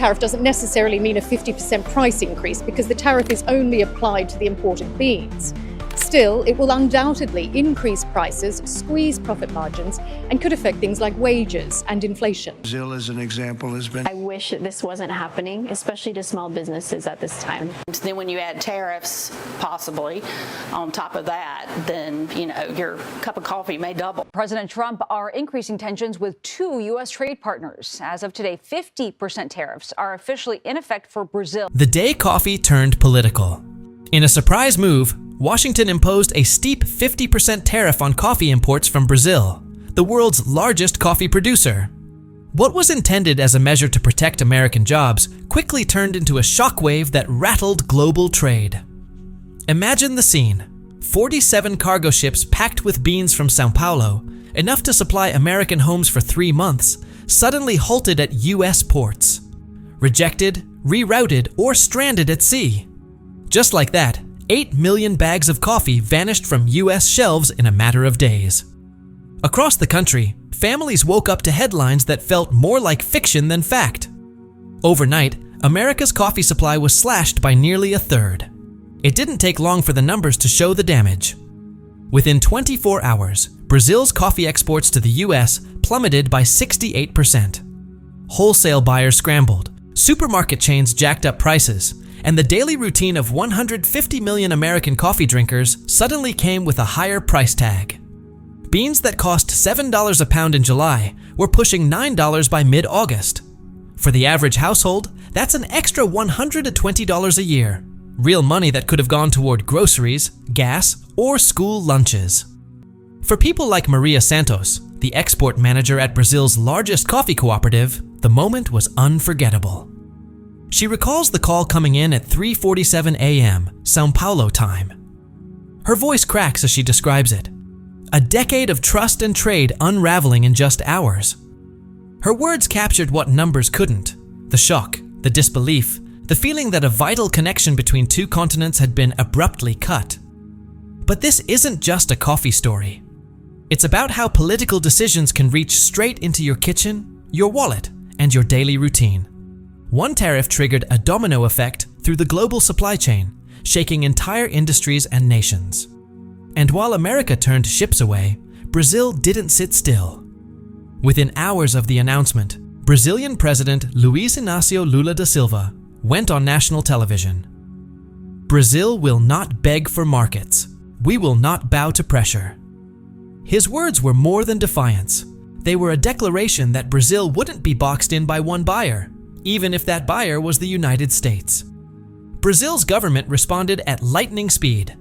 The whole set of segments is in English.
tariff doesn't necessarily mean a 50% price increase because the tariff is only applied to the imported beans. Still, it will undoubtedly increase prices, squeeze profit margins, and could affect things like wages and inflation. Brazil, as an example, has been... I wish that this wasn't happening, especially to small businesses at this time. Then when you add tariffs, possibly, on top of that, then, your cup of coffee may double. President Trump are increasing tensions with two U.S. trade partners. As of today, 50% tariffs are officially in effect for Brazil. The day coffee turned political. In a surprise move, Washington imposed a steep 50% tariff on coffee imports from Brazil, the world's largest coffee producer. What was intended as a measure to protect American jobs quickly turned into a shockwave that rattled global trade. Imagine the scene. 47 cargo ships packed with beans from São Paulo, enough to supply American homes for 3 months, suddenly halted at U.S. ports. Rejected, rerouted, or stranded at sea. Just like that, 8 million bags of coffee vanished from U.S. shelves in a matter of days. Across the country, families woke up to headlines that felt more like fiction than fact. Overnight, America's coffee supply was slashed by nearly a third. It didn't take long for the numbers to show the damage. Within 24 hours, Brazil's coffee exports to the U.S. plummeted by 68%. Wholesale buyers scrambled, supermarket chains jacked up prices, and the daily routine of 150 million American coffee drinkers suddenly came with a higher price tag. Beans that cost $7 a pound in July were pushing $9 by mid-August. For the average household, that's an extra $120 a year, real money that could have gone toward groceries, gas, or school lunches. For people like Maria Santos, the export manager at Brazil's largest coffee cooperative, the moment was unforgettable. She recalls the call coming in at 3:47 a.m. São Paulo time. Her voice cracks as she describes it. A decade of trust and trade unraveling in just hours. Her words captured what numbers couldn't. The shock, the disbelief, the feeling that a vital connection between two continents had been abruptly cut. But this isn't just a coffee story. It's about how political decisions can reach straight into your kitchen, your wallet, and your daily routine. One tariff triggered a domino effect through the global supply chain, shaking entire industries and nations. And while America turned ships away, Brazil didn't sit still. Within hours of the announcement, Brazilian President Luiz Inácio Lula da Silva went on national television. "Brazil will not beg for markets. We will not bow to pressure." His words were more than defiance. They were a declaration that Brazil wouldn't be boxed in by one buyer, even if that buyer was the United States. Brazil's government responded at lightning speed.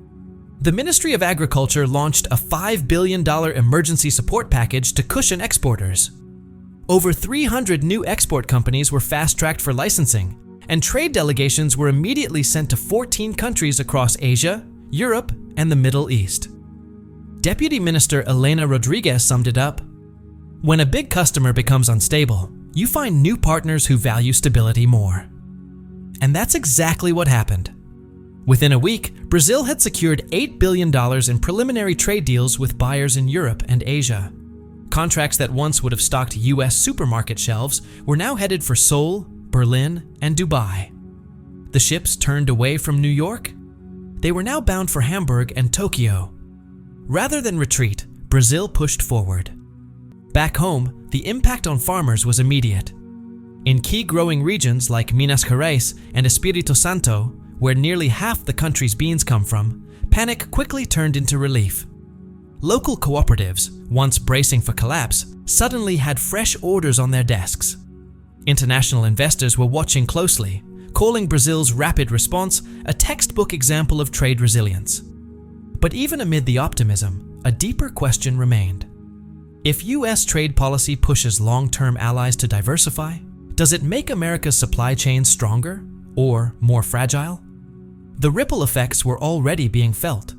The Ministry of Agriculture launched a $5 billion emergency support package to cushion exporters. Over 300 new export companies were fast-tracked for licensing, and trade delegations were immediately sent to 14 countries across Asia, Europe, and the Middle East. Deputy Minister Helena Rodrigues summed it up. "When a big customer becomes unstable, you find new partners who value stability more." And that's exactly what happened. Within a week, Brazil had secured $8 billion in preliminary trade deals with buyers in Europe and Asia. Contracts that once would have stocked U.S. supermarket shelves were now headed for Seoul, Berlin, and Dubai. The ships turned away from New York. They were now bound for Hamburg and Tokyo. Rather than retreat, Brazil pushed forward. Back home, the impact on farmers was immediate. In key growing regions like Minas Gerais and Espírito Santo, where nearly half the country's beans come from, panic quickly turned into relief. Local cooperatives, once bracing for collapse, suddenly had fresh orders on their desks. International investors were watching closely, calling Brazil's rapid response a textbook example of trade resilience. But even amid the optimism, a deeper question remained. If U.S. trade policy pushes long-term allies to diversify, does it make America's supply chain stronger or more fragile? The ripple effects were already being felt.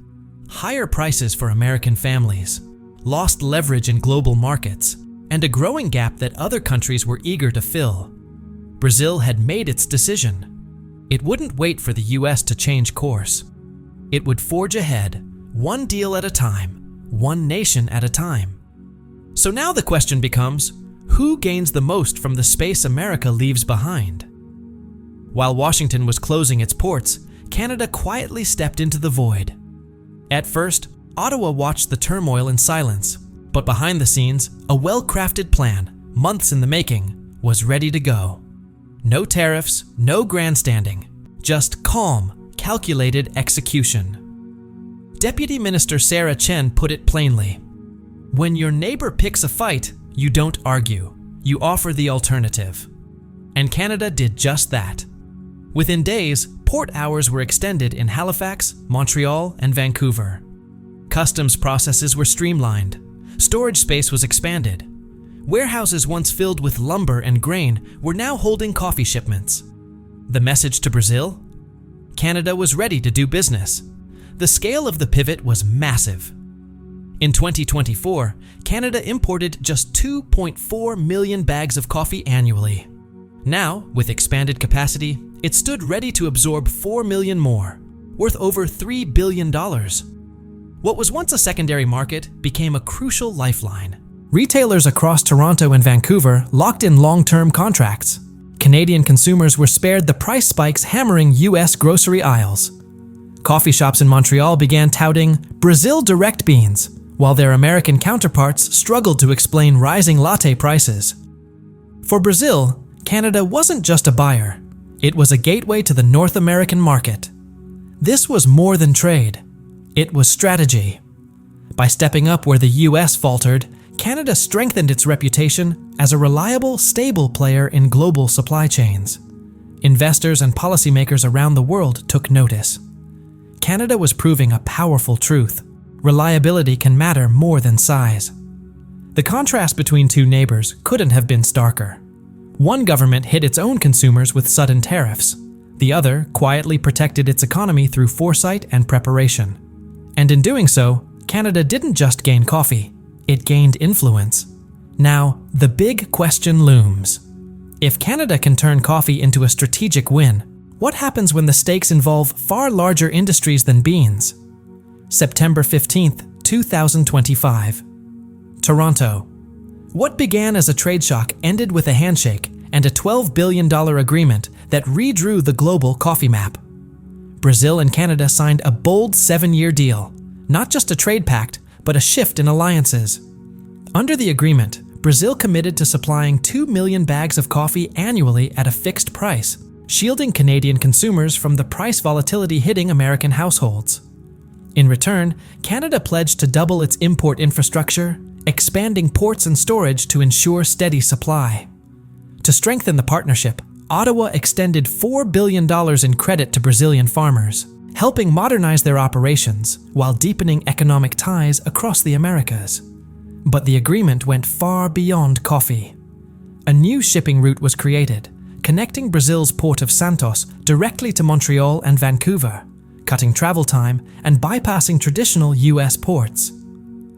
Higher prices for American families, lost leverage in global markets, and a growing gap that other countries were eager to fill. Brazil had made its decision. It wouldn't wait for the U.S. to change course. It would forge ahead, one deal at a time, one nation at a time. So now the question becomes, who gains the most from the space America leaves behind? While Washington was closing its ports, Canada quietly stepped into the void. At first, Ottawa watched the turmoil in silence, but behind the scenes, a well-crafted plan, months in the making, was ready to go. No tariffs, no grandstanding, just calm, calculated execution. Deputy Minister Sarah Chen put it plainly. When your neighbor picks a fight, you don't argue, you offer the alternative. And Canada did just that. Within days, port hours were extended in Halifax, Montreal, and Vancouver. Customs processes were streamlined. Storage space was expanded. Warehouses once filled with lumber and grain were now holding coffee shipments. The message to Brazil? Canada was ready to do business. The scale of the pivot was massive. In 2024, Canada imported just 2.4 million bags of coffee annually. Now, with expanded capacity, it stood ready to absorb 4 million more, worth over $3 billion. What was once a secondary market became a crucial lifeline. Retailers across Toronto and Vancouver locked in long-term contracts. Canadian consumers were spared the price spikes hammering U.S. grocery aisles. Coffee shops in Montreal began touting Brazil direct beans, while their American counterparts struggled to explain rising latte prices. For Brazil, Canada wasn't just a buyer. It was a gateway to the North American market. This was more than trade. It was strategy. By stepping up where the U.S. faltered, Canada strengthened its reputation as a reliable, stable player in global supply chains. Investors and policymakers around the world took notice. Canada was proving a powerful truth. Reliability can matter more than size. The contrast between two neighbors couldn't have been starker. One government hit its own consumers with sudden tariffs. The other quietly protected its economy through foresight and preparation. And in doing so, Canada didn't just gain coffee. It gained influence. Now, the big question looms. If Canada can turn coffee into a strategic win, what happens when the stakes involve far larger industries than beans? September 15, 2025. Toronto. What began as a trade shock ended with a handshake and a $12 billion agreement that redrew the global coffee map. Brazil and Canada signed a bold 7-year deal, not just a trade pact, but a shift in alliances. Under the agreement, Brazil committed to supplying 2 million bags of coffee annually at a fixed price, shielding Canadian consumers from the price volatility hitting American households. In return, Canada pledged to double its import infrastructure, expanding ports and storage to ensure steady supply. To strengthen the partnership, Ottawa extended $4 billion in credit to Brazilian farmers, helping modernize their operations while deepening economic ties across the Americas. But the agreement went far beyond coffee. A new shipping route was created, connecting Brazil's port of Santos directly to Montreal and Vancouver, cutting travel time and bypassing traditional U.S. ports.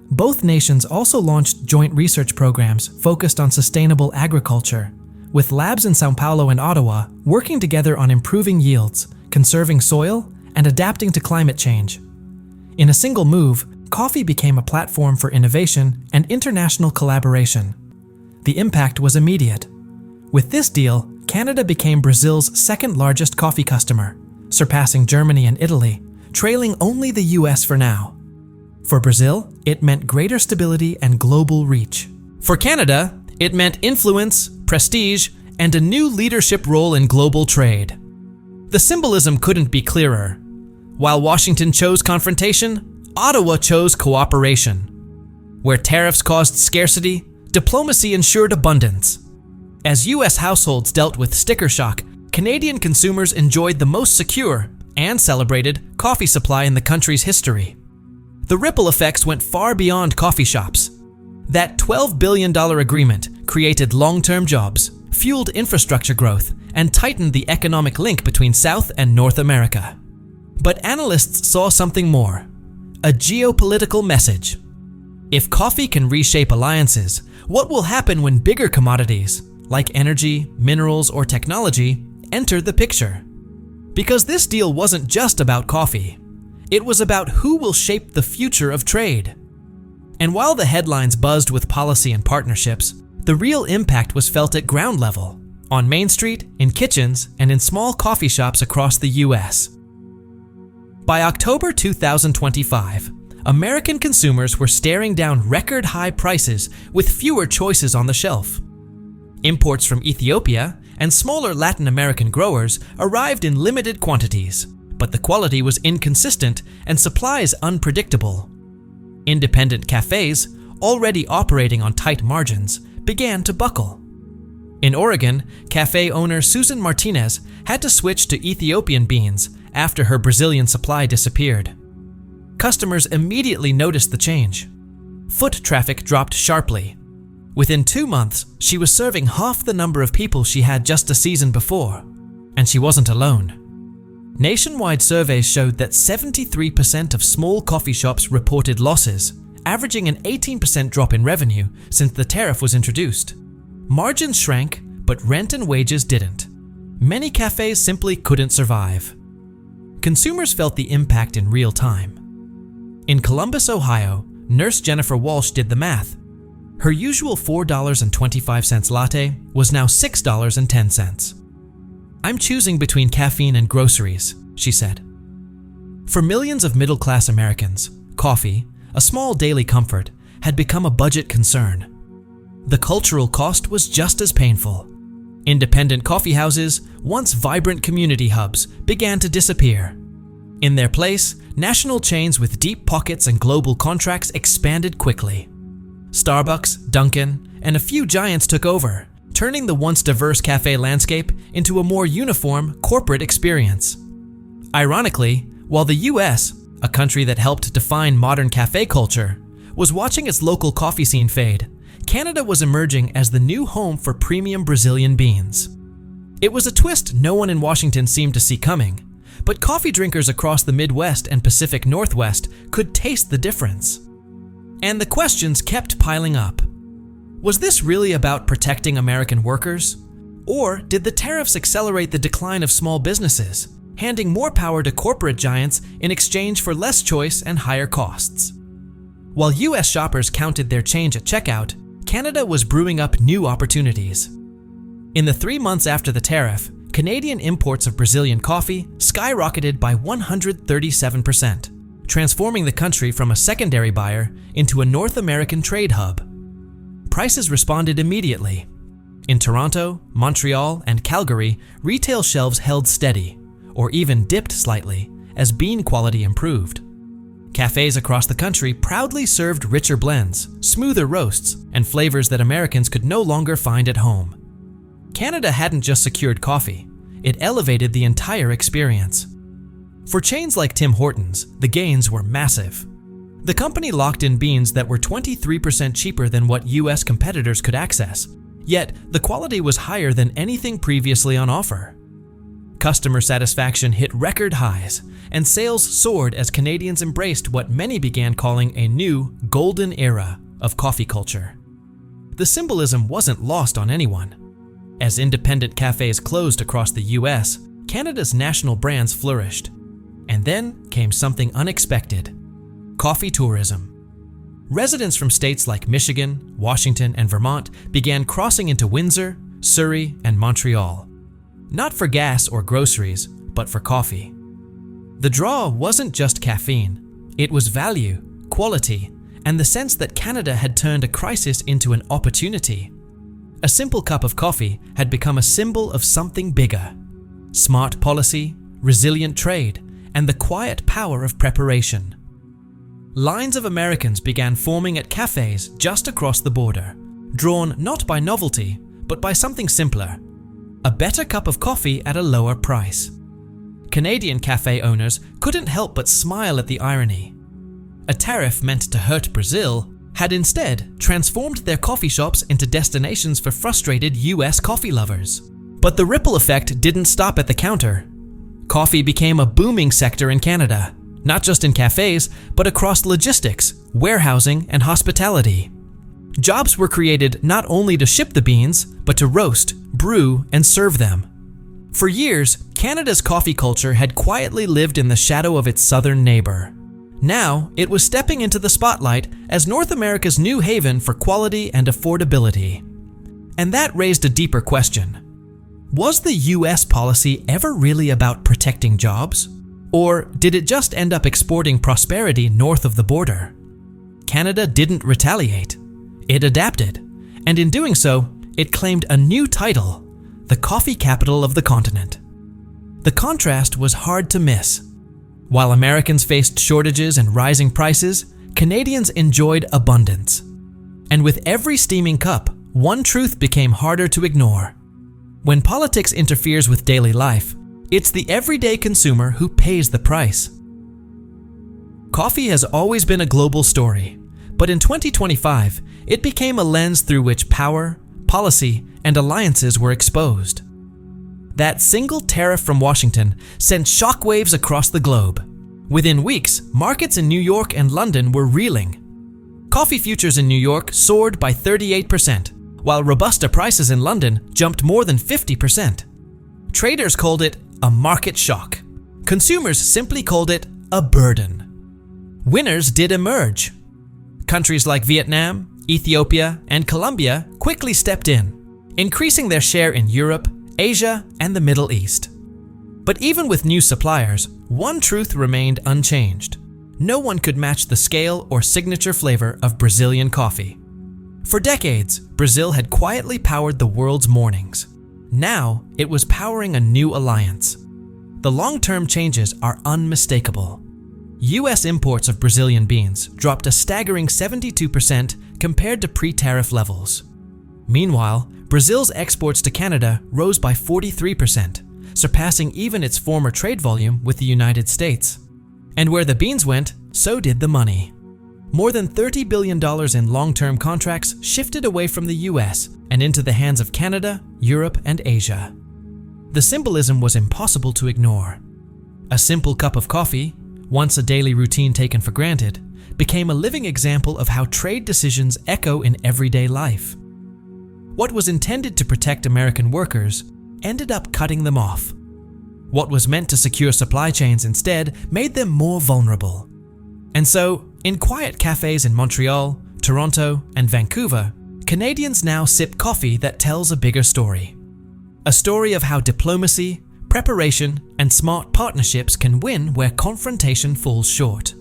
Both nations also launched joint research programs focused on sustainable agriculture, with labs in São Paulo and Ottawa working together on improving yields, conserving soil, and adapting to climate change. In a single move, coffee became a platform for innovation and international collaboration. The impact was immediate. With this deal, Canada became Brazil's second-largest coffee customer, surpassing Germany and Italy, trailing only the US for now. For Brazil, it meant greater stability and global reach. For Canada, it meant influence, prestige, and a new leadership role in global trade. The symbolism couldn't be clearer. While Washington chose confrontation, Ottawa chose cooperation. Where tariffs caused scarcity, diplomacy ensured abundance. As U.S. households dealt with sticker shock, Canadian consumers enjoyed the most secure and celebrated coffee supply in the country's history. The ripple effects went far beyond coffee shops. That $12 billion agreement created long-term jobs, fueled infrastructure growth, and tightened the economic link between South and North America. But analysts saw something more: a geopolitical message. If coffee can reshape alliances, what will happen when bigger commodities, like energy, minerals, or technology, enter the picture? Because this deal wasn't just about coffee. It was about who will shape the future of trade. And while the headlines buzzed with policy and partnerships, the real impact was felt at ground level, on Main Street, in kitchens, and in small coffee shops across the US. By October 2025, American consumers were staring down record-high prices with fewer choices on the shelf. Imports from Ethiopia and smaller Latin American growers arrived in limited quantities, but the quality was inconsistent and supplies unpredictable. Independent cafes, already operating on tight margins, began to buckle. In Oregon, cafe owner Susan Martinez had to switch to Ethiopian beans after her Brazilian supply disappeared. Customers immediately noticed the change. Foot traffic dropped sharply. Within 2 months, she was serving half the number of people she had just a season before, and she wasn't alone. Nationwide surveys showed that 73% of small coffee shops reported losses, averaging an 18% drop in revenue since the tariff was introduced. Margins shrank, but rent and wages didn't. Many cafes simply couldn't survive. Consumers felt the impact in real time. In Columbus, Ohio, nurse Jennifer Walsh did the math. Her usual $4.25 latte was now $6.10. "I'm choosing between caffeine and groceries," she said. For millions of middle-class Americans, coffee, a small daily comfort, had become a budget concern. The cultural cost was just as painful. Independent coffee houses, once vibrant community hubs, began to disappear. In their place, national chains with deep pockets and global contracts expanded quickly. Starbucks, Dunkin', and a few giants took over, turning the once diverse cafe landscape into a more uniform corporate experience. Ironically, while the US, a country that helped define modern cafe culture, was watching its local coffee scene fade, Canada was emerging as the new home for premium Brazilian beans. It was a twist no one in Washington seemed to see coming, but coffee drinkers across the Midwest and Pacific Northwest could taste the difference. And the questions kept piling up. Was this really about protecting American workers? Or did the tariffs accelerate the decline of small businesses, handing more power to corporate giants in exchange for less choice and higher costs? While US shoppers counted their change at checkout, Canada was brewing up new opportunities. In the 3 months after the tariff, Canadian imports of Brazilian coffee skyrocketed by 137%, transforming the country from a secondary buyer into a North American trade hub. Prices responded immediately. In Toronto, Montreal, and Calgary, retail shelves held steady, or even dipped slightly, as bean quality improved. Cafes across the country proudly served richer blends, smoother roasts, and flavors that Americans could no longer find at home. Canada hadn't just secured coffee, it elevated the entire experience. For chains like Tim Hortons, the gains were massive. The company locked in beans that were 23% cheaper than what US competitors could access, yet the quality was higher than anything previously on offer. Customer satisfaction hit record highs, and sales soared as Canadians embraced what many began calling a new golden era of coffee culture. The symbolism wasn't lost on anyone. As independent cafes closed across the US, Canada's national brands flourished. And then came something unexpected: coffee tourism. Residents from states like Michigan, Washington, and Vermont began crossing into Windsor, Surrey, and Montreal. Not for gas or groceries, but for coffee. The draw wasn't just caffeine. It was value, quality, and the sense that Canada had turned a crisis into an opportunity. A simple cup of coffee had become a symbol of something bigger: smart policy, resilient trade, and the quiet power of preparation. Lines of Americans began forming at cafes just across the border, drawn not by novelty, but by something simpler: a better cup of coffee at a lower price. Canadian cafe owners couldn't help but smile at the irony. A tariff meant to hurt Brazil had instead transformed their coffee shops into destinations for frustrated US coffee lovers. But the ripple effect didn't stop at the counter. Coffee became a booming sector in Canada, not just in cafes, but across logistics, warehousing, and hospitality. Jobs were created not only to ship the beans, but to roast, brew, and serve them. For years, Canada's coffee culture had quietly lived in the shadow of its southern neighbor. Now, it was stepping into the spotlight as North America's new haven for quality and affordability. And that raised a deeper question. Was the US policy ever really about protecting jobs? Or did it just end up exporting prosperity north of the border? Canada didn't retaliate. It adapted, and in doing so, it claimed a new title, the coffee capital of the continent. The contrast was hard to miss. While Americans faced shortages and rising prices, Canadians enjoyed abundance. And with every steaming cup, one truth became harder to ignore. When politics interferes with daily life, it's the everyday consumer who pays the price. Coffee has always been a global story, but in 2025, it became a lens through which power, policy, and alliances were exposed. That single tariff from Washington sent shockwaves across the globe. Within weeks, markets in New York and London were reeling. Coffee futures in New York soared by 38%, while Robusta prices in London jumped more than 50%. Traders called it a market shock. Consumers simply called it a burden. Winners did emerge. Countries like Vietnam, Ethiopia, and Colombia quickly stepped in, increasing their share in Europe, Asia, and the Middle East. But even with new suppliers, one truth remained unchanged. No one could match the scale or signature flavor of Brazilian coffee. For decades, Brazil had quietly powered the world's mornings. Now, it was powering a new alliance. The long-term changes are unmistakable. US imports of Brazilian beans dropped a staggering 72% compared to pre-tariff levels. Meanwhile, Brazil's exports to Canada rose by 43%, surpassing even its former trade volume with the United States. And where the beans went, so did the money. More than $30 billion in long-term contracts shifted away from the US and into the hands of Canada, Europe, and Asia. The symbolism was impossible to ignore. A simple cup of coffee, once a daily routine taken for granted, became a living example of how trade decisions echo in everyday life. What was intended to protect American workers ended up cutting them off. What was meant to secure supply chains instead made them more vulnerable. And so, in quiet cafes in Montreal, Toronto, and Vancouver, Canadians now sip coffee that tells a bigger story. A story of how diplomacy, preparation, and smart partnerships can win where confrontation falls short.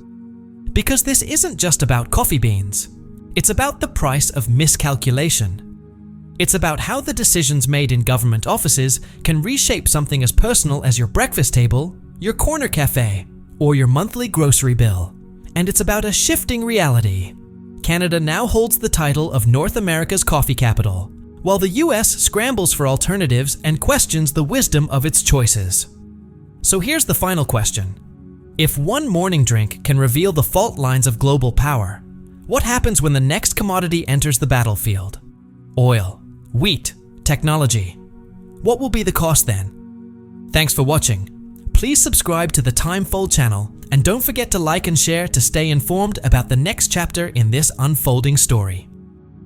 Because this isn't just about coffee beans. It's about the price of miscalculation. It's about how the decisions made in government offices can reshape something as personal as your breakfast table, your corner cafe, or your monthly grocery bill. And it's about a shifting reality. Canada now holds the title of North America's coffee capital, while the US scrambles for alternatives and questions the wisdom of its choices. So here's the final question. If one morning drink can reveal the fault lines of global power, what happens when the next commodity enters the battlefield? Oil, wheat, technology. What will be the cost then? Thanks for watching. Please subscribe to the Timefold channel and don't forget to like and share to stay informed about the next chapter in this unfolding story.